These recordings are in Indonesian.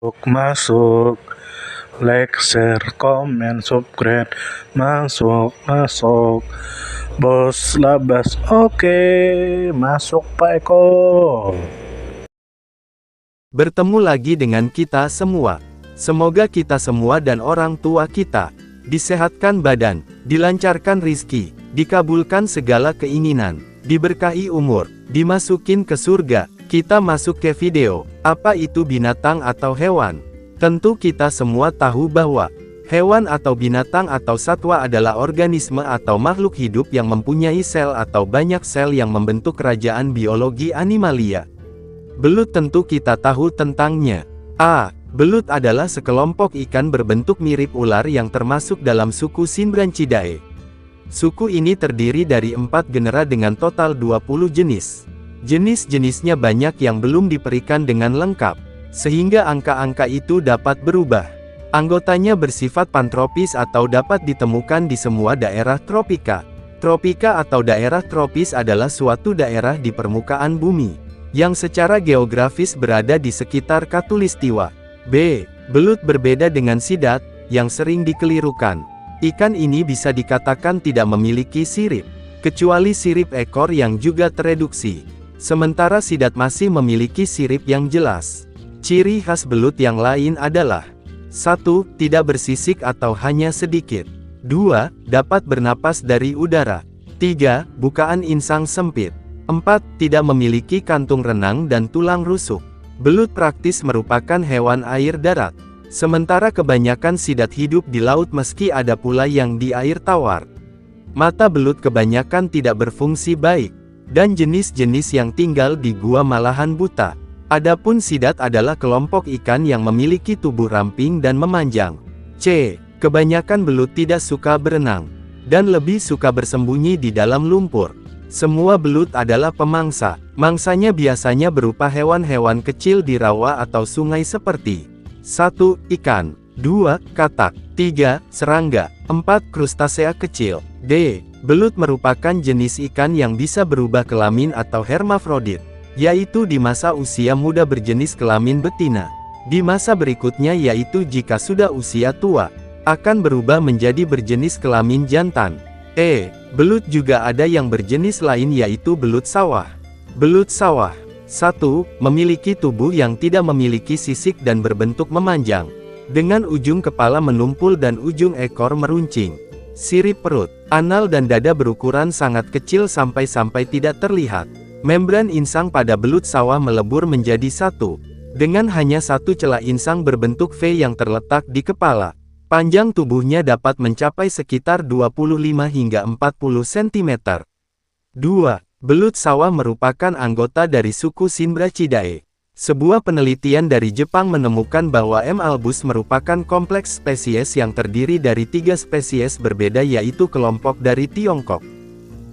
Masuk, like, share, komen, subscribe, masuk, bos labas, oke, masuk Pak Eko. Bertemu lagi dengan kita semua. Semoga kita semua dan orang tua kita disehatkan badan, dilancarkan rizki, dikabulkan segala keinginan, diberkahi umur, dimasukin ke surga. Kita masuk ke video, apa itu binatang atau hewan? Tentu kita semua tahu bahwa hewan atau binatang atau satwa adalah organisme atau makhluk hidup yang mempunyai sel atau banyak sel yang membentuk kerajaan biologi animalia. Belut tentu kita tahu tentangnya. Belut adalah sekelompok ikan berbentuk mirip ular yang termasuk dalam suku Synbranchidae. Suku ini terdiri dari 4 genera dengan total 20 jenis. Jenis-jenisnya banyak yang belum diperikan dengan lengkap, sehingga angka-angka itu dapat berubah. Anggotanya bersifat pantropis atau dapat ditemukan di semua daerah tropika. Tropika atau daerah tropis adalah suatu daerah di permukaan bumi, yang secara geografis berada di sekitar Khatulistiwa. Belut berbeda dengan sidat, yang sering dikelirukan. Ikan ini bisa dikatakan tidak memiliki sirip, kecuali sirip ekor yang juga tereduksi. Sementara sidat masih memiliki sirip yang jelas. Ciri khas belut yang lain adalah 1. Tidak bersisik atau hanya sedikit. 2. Dapat bernapas dari udara. 3. Bukaan insang sempit. 4. Tidak memiliki kantung renang dan tulang rusuk. Belut praktis merupakan hewan air darat. Sementara kebanyakan sidat hidup di laut meski ada pula yang di air tawar. Mata belut kebanyakan tidak berfungsi baik, dan jenis-jenis yang tinggal di gua malahan buta. Adapun sidat adalah kelompok ikan yang memiliki tubuh ramping dan memanjang. Kebanyakan belut tidak suka berenang, dan lebih suka bersembunyi di dalam lumpur. Semua belut adalah pemangsa. Mangsanya biasanya berupa hewan-hewan kecil di rawa atau sungai seperti 1. Ikan, 2. Katak, 3. Serangga, 4. Krustasea kecil. Belut merupakan jenis ikan yang bisa berubah kelamin atau hermafrodit, yaitu di masa usia muda berjenis kelamin betina. Di masa berikutnya yaitu jika sudah usia tua, akan berubah menjadi berjenis kelamin jantan. Belut juga ada yang berjenis lain yaitu belut sawah. Belut sawah 1. Memiliki tubuh yang tidak memiliki sisik dan berbentuk memanjang, dengan ujung kepala menumpul dan ujung ekor meruncing. Sirip perut, anal dan dada berukuran sangat kecil sampai tidak terlihat. Membran insang pada belut sawah melebur menjadi satu, dengan hanya satu celah insang berbentuk V yang terletak di kepala. Panjang tubuhnya dapat mencapai sekitar 25 hingga 40 cm. 2. Belut sawah merupakan anggota dari suku Synbranchidae. Sebuah penelitian dari Jepang menemukan bahwa M. albus merupakan kompleks spesies yang terdiri dari 3 spesies berbeda yaitu kelompok dari Tiongkok,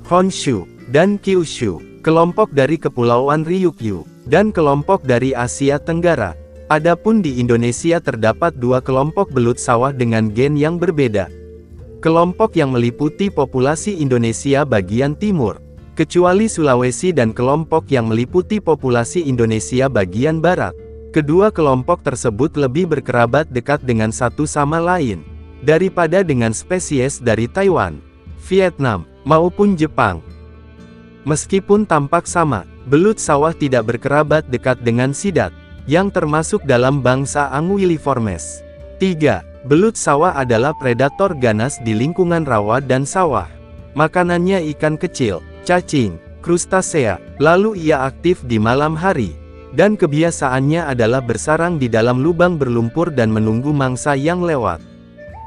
Honshu, dan Kyushu, kelompok dari Kepulauan Ryukyu, dan kelompok dari Asia Tenggara. Adapun di Indonesia terdapat 2 kelompok belut sawah dengan gen yang berbeda. Kelompok yang meliputi populasi Indonesia bagian timur, kecuali Sulawesi, dan kelompok yang meliputi populasi Indonesia bagian barat. Kedua kelompok tersebut lebih berkerabat dekat dengan satu sama lain, daripada dengan spesies dari Taiwan, Vietnam, maupun Jepang. Meskipun tampak sama, belut sawah tidak berkerabat dekat dengan sidat, yang termasuk dalam bangsa Anguilliformes. 3. Belut sawah adalah predator ganas di lingkungan rawa dan sawah. Makanannya ikan kecil, cacing, krustasea, lalu ia aktif di malam hari, dan kebiasaannya adalah bersarang di dalam lubang berlumpur dan menunggu mangsa yang lewat.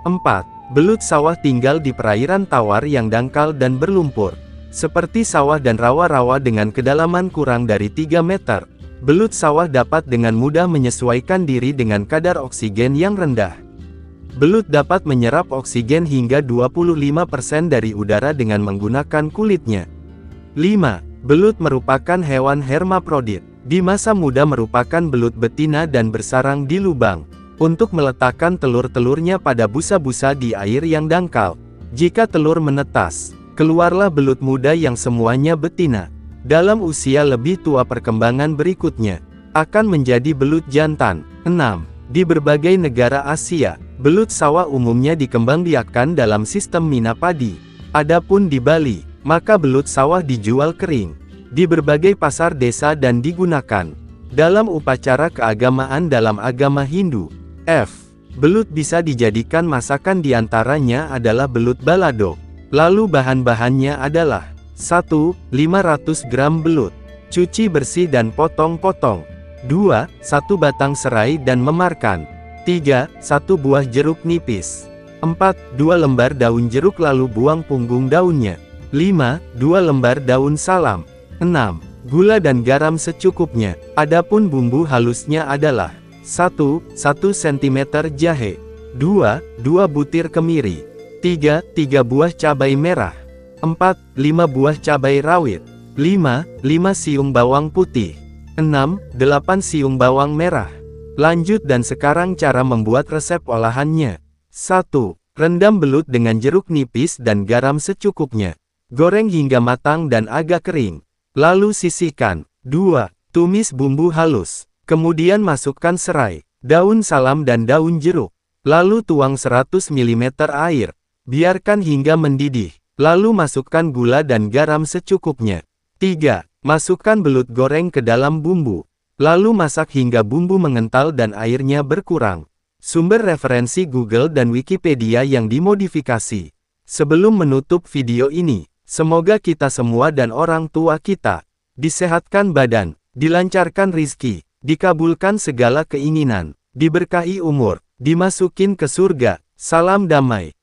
4. Belut sawah tinggal di perairan tawar yang dangkal dan berlumpur, seperti sawah dan rawa-rawa dengan kedalaman kurang dari 3 meter. Belut sawah dapat dengan mudah menyesuaikan diri dengan kadar oksigen yang rendah. Belut dapat menyerap oksigen hingga 25% dari udara dengan menggunakan kulitnya. 5. Belut merupakan hewan hermafrodit. Di masa muda merupakan belut betina dan bersarang di lubang, untuk meletakkan telur-telurnya pada busa-busa di air yang dangkal. Jika telur menetas, keluarlah belut muda yang semuanya betina. Dalam usia lebih tua perkembangan berikutnya, akan menjadi belut jantan. 6. Di berbagai negara Asia, belut sawah umumnya dikembangbiakkan dalam sistem mina padi. Adapun di Bali, maka belut sawah dijual kering di berbagai pasar desa dan digunakan dalam upacara keagamaan dalam agama Hindu. Belut bisa dijadikan masakan, diantaranya adalah belut balado. Lalu bahan-bahannya adalah 1. 500 gram belut. Cuci bersih dan potong-potong. 2. 1 batang serai dan memarkan. 3. 1 buah jeruk nipis. 4. 2 lembar daun jeruk lalu buang punggung daunnya. 5. 2 lembar daun salam. 6. Gula dan garam secukupnya. Adapun bumbu halusnya adalah 1 cm jahe. 2 butir kemiri. 3 buah cabai merah. 4 5 buah cabai rawit. 5 siung bawang putih. 6 8 siung bawang merah. Lanjut dan sekarang cara membuat resep olahannya. 1. Rendam belut dengan jeruk nipis dan garam secukupnya. Goreng hingga matang dan agak kering. Lalu sisihkan. 2. Tumis bumbu halus. Kemudian masukkan serai, daun salam dan daun jeruk. Lalu tuang 100 ml air. Biarkan hingga mendidih. Lalu masukkan gula dan garam secukupnya. 3. Masukkan belut goreng ke dalam bumbu. Lalu masak hingga bumbu mengental dan airnya berkurang. Sumber referensi Google dan Wikipedia yang dimodifikasi. Sebelum menutup video ini, semoga kita semua dan orang tua kita disehatkan badan, dilancarkan rizki, dikabulkan segala keinginan, diberkahi umur, dimasukin ke surga. Salam damai.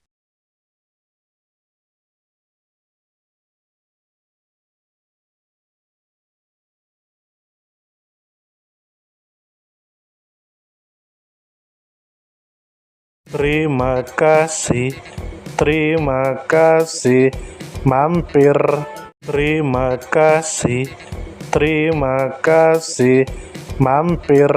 Terima kasih, mampir. Terima kasih, mampir.